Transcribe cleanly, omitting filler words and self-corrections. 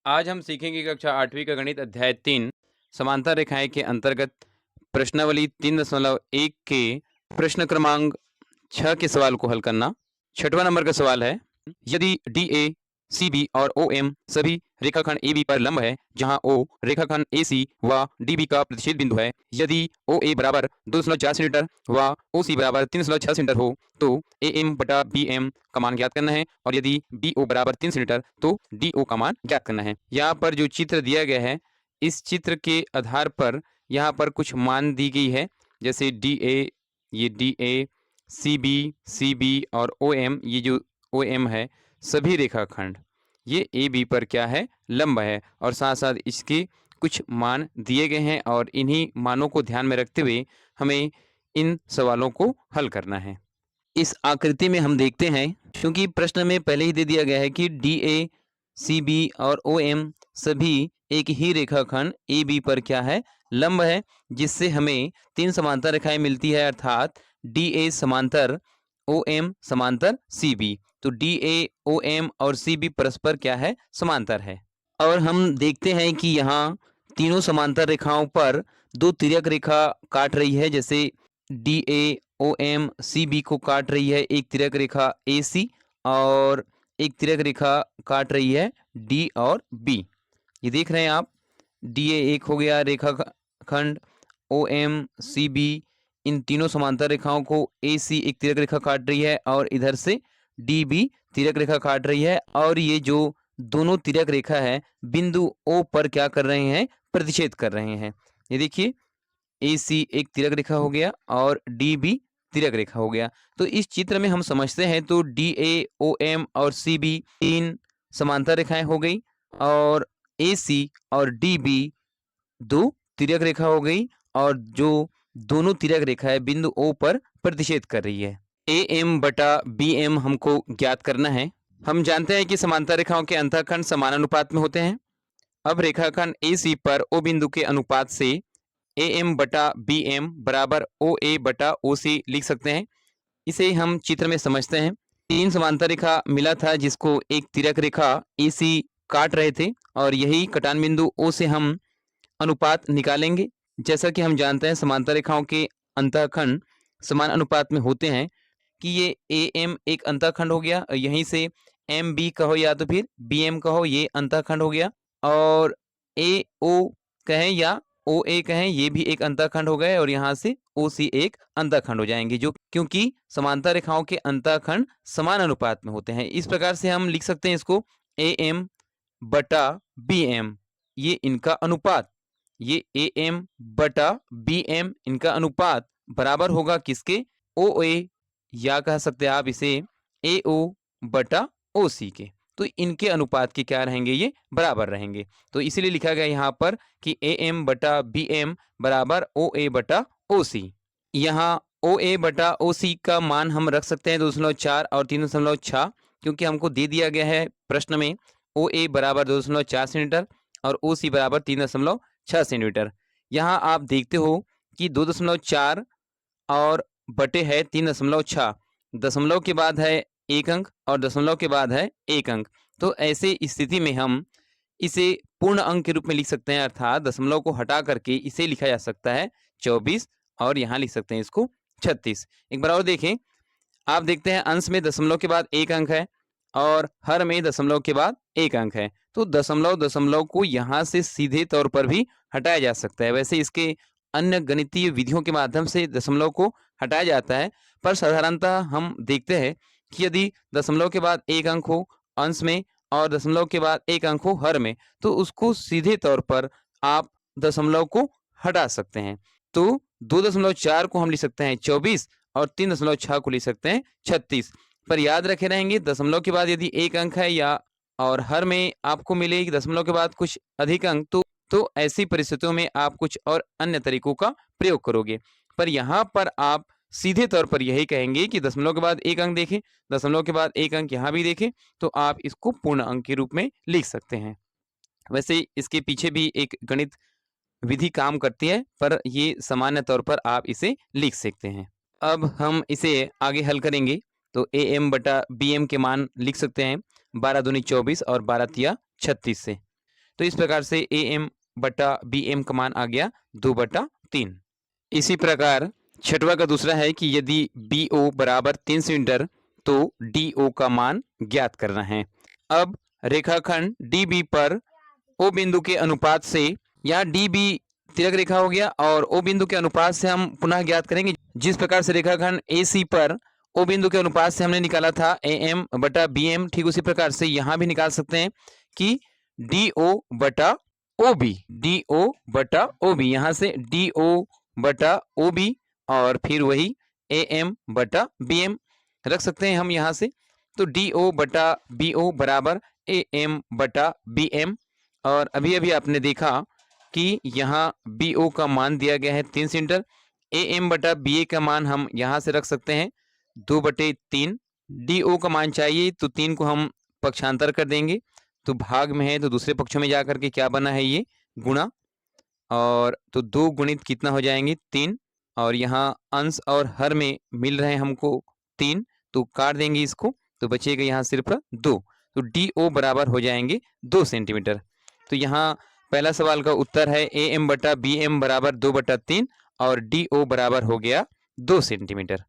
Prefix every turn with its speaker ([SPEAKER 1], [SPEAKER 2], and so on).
[SPEAKER 1] आज हम सीखेंगे कक्षा 8वीं का गणित अध्याय 3 समांतर रेखाएं के अंतर्गत प्रश्नावली 3.1 के प्रश्न क्रमांक 6 के सवाल को हल करना। 6वां नंबर का सवाल है, यदि डी ए सी बी और ओ एम सभी रेखाखंड ए बी पर लंब है, जहां ओ रेखाखंड ए सी व डी बी का प्रतिच्छेद बिंदु है, यदि ओ ए बराबर 2.4 सेंटीमीटर व ओ सी बराबर 3.6 सेंटीमीटर हो, तो ए एम बटा बी एम का मान ज्ञात करना है, और यदि बी ओ बराबर 3 सेंटीमीटर तो डी ओ का मान ज्ञात करना है। यहाँ पर जो चित्र दिया गया है, इस चित्र के आधार पर यहाँ पर कुछ मान दी गई है, जैसे डी ए, ये डी ए, सी बी और ओ एम, ये जो ओ एम है, सभी रेखाखंड ये ए बी पर क्या है, लंब है, और साथ साथ इसके कुछ मान दिए गए हैं, और इन्हीं मानों को ध्यान में रखते हुए हमें इन सवालों को हल करना है। इस आकृति में हम देखते हैं, क्योंकि प्रश्न में पहले ही दे दिया गया है कि डी ए सी बी और ओ एम सभी एक ही रेखाखंड ए बी पर क्या है, लंब है, जिससे हमें 3 समांतर रेखाएं मिलती है, अर्थात डी ए समांतर ओ एम समांतर सी बी। तो डी ए ओ एम और सी बी परस्पर क्या है, समांतर है। और हम देखते हैं कि यहाँ तीनों समांतर रेखाओं पर 2 तिर्यक रेखा काट रही है, जैसे D A O M C B को काट रही है एक तिर्यक रेखा ए सी, और एक तिर्यक रेखा काट रही है डी और बी। ये देख रहे हैं आप, डी ए एक हो गया रेखा खंड, ओ एम सी बी, इन तीनों समांतर रेखाओं को ए सी एक तिर्यक रेखा काट रही है, और इधर से डी बी तिर्यक रेखा काट रही है, और ये जो दोनों तिर्यक रेखा है बिंदु ओ पर क्या कर रहे हैं, प्रतिच्छेद कर रहे हैं। ये देखिए, ए सी एक तिर्यक रेखा हो गया और डी बी तिर्यक रेखा हो गया। तो इस चित्र में हम समझते हैं तो डी ए ओ एम और सी बी 3 समांतर रेखाएं हो गई, और ए सी और डी बी 2 तिर्यक रेखा हो गई, और जो दोनों तिर्यक रेखा है बिंदु ओ पर प्रतिच्छेद कर रही है। ए एम बटा बी एम हमको ज्ञात करना है। हम जानते हैं कि समांतर रेखाओं के अंतःखंड समान अनुपात में होते हैं। अब रेखाखंड ए सी पर ओ बिंदु के अनुपात से ए एम बटा बी एम बराबर ओ ए बटा ओ सी लिख सकते हैं। इसे हम चित्र में समझते हैं। 3 समांतर रेखा मिला था, जिसको एक तिर्यक रेखा ए सी काट रहे थे, और यही कटान बिंदु ओ से हम अनुपात निकालेंगे। जैसा कि हम जानते हैं समांतर रेखाओं के अंतःखंड समान अनुपात में होते हैं, कि ये ए एम एक अंतःखंड हो गया, और यहीं से एम बी कहो या तो फिर बी एम कहो, ये अंतःखंड हो गया, और ए ओ कहें या ओ ए कहें, ये भी एक अंतःखंड हो गए, और यहाँ से ओ सी एक अंतःखंड हो जाएंगे, जो क्योंकि समांतर रेखाओं के अंतःखंड समान अनुपात में होते हैं। इस प्रकार से हम लिख सकते हैं इसको, ए एम बटा बी एम ये इनका अनुपात, ये ए एम बटा बी एम इनका अनुपात बराबर होगा किसके, ओ ए, या कह सकते हैं आप इसे ए ओ बटा ओ सी के। तो इनके अनुपात के क्या रहेंगे, ये बराबर रहेंगे। तो इसीलिए लिखा गया यहाँ पर कि ए एम बटा बी एम बराबर ओ ए बटा ओ सी। यहाँ ओ ए बटा ओ सी का मान हम रख सकते हैं 2.4 और 3.6, क्योंकि हमको दे दिया गया है प्रश्न में ओ ए बराबर 2.4 सेंटीमीटर और ओ सी बराबर 3.6 सेंटीमीटर। यहाँ आप देखते हो कि 2.4 और बटे है 3.6, दशमलव के बाद है 1 अंक और दशमलव के बाद है 1 अंक। तो ऐसे स्थिति में हम इसे पूर्ण अंक के रूप में लिख सकते हैं, अर्थात दशमलव को हटा करके इसे लिखा जा सकता है 24, और यहाँ लिख सकते हैं इसको 36। एक बार और देखें, आप देखते हैं अंश में दशमलव के बाद 1 अंक है, और हर में दशमलव के बाद 1 अंक है। तो दशमलव दशमलव को यहाँ से सीधे तौर पर भी हटाया जा सकता है। वैसे इसके अन्य गणितीय विधियों के माध्यम से दशमलव को हटाया जाता है, पर साधारणतः हम देखते हैं कि यदि दशमलव के बाद 1 अंक हो अंश में, और दशमलव के बाद 1 अंक हो हर में, तो उसको सीधे तौर पर आप दशमलव को हटा सकते हैं। तो 2.4 को हम लिख सकते हैं 24, और 3.6 को लिख सकते हैं 36। पर याद रखे रहेंगे, दशमलव के बाद यदि 1 अंक है या और हर में आपको मिले कि दशमलव के बाद कुछ अधिक अंक, तो ऐसी परिस्थितियों में आप कुछ और अन्य तरीकों का प्रयोग करोगे। पर यहाँ पर आप सीधे तौर पर यही कहेंगे कि दशमलव के बाद 1 अंक देखें, दशमलव के बाद 1 अंक यहाँ भी देखें, तो आप इसको पूर्ण अंक के रूप में लिख सकते हैं। वैसे इसके पीछे भी एक गणित विधि काम करती है, पर ये सामान्य तौर पर आप इसे लिख सकते हैं। अब हम इसे आगे हल करेंगे, तो ए एम बटा बी एम के मान लिख सकते हैं 12 दूनी 24 और 12 तिया 36 से। तो इस प्रकार से ए एम बटा बी एम का मान आ गया 2/3। इसी प्रकार छठवां का दूसरा है कि यदि बी ओ बराबर 3 सेंटीमीटर तो डी ओ का मान ज्ञात करना है। अब रेखाखंड डी बी पर ओ बिंदु के अनुपात से, यहाँ डी बी तिरक रेखा हो गया और ओ बिंदु के अनुपात से हम पुनः ज्ञात करेंगे। जिस प्रकार से रेखाखंड ए सी पर ओ बिंदु के अनुपात से हमने निकाला था ए एम बटा बी एम, ठीक उसी प्रकार से यहाँ भी निकाल सकते हैं कि डी ओ बटा ओ बी, डी ओ बटा ओ बी, यहाँ से डी ओ बटा ओ बी और फिर वही ए एम बटा बी एम रख सकते हैं हम यहाँ से। तो डी ओ बटा बी ओ बराबर ए एम बटा बी एम। और अभी अभी आपने देखा कि यहाँ बी ओ का मान दिया गया है 3 सेंटीमीटर, ए एम बटा बी ए का मान हम यहाँ से रख सकते हैं 2/3। डी ओ का मान चाहिए तो 3 को हम पक्षांतर कर देंगे, तो भाग में है तो दूसरे पक्षों में जा करके क्या बना है ये गुणा, और तो 2 गुणित कितना हो जाएंगे 3, और यहाँ अंश और हर में मिल रहे हैं हमको 3, तो काट देंगे इसको तो बचेगा यहाँ सिर्फ 2। तो डी ओ बराबर हो जाएंगे 2 सेंटीमीटर। तो यहाँ पहला सवाल का उत्तर है ए एम बटा बी एम बराबर 2/3 और डी ओ बराबर हो गया 2 सेंटीमीटर।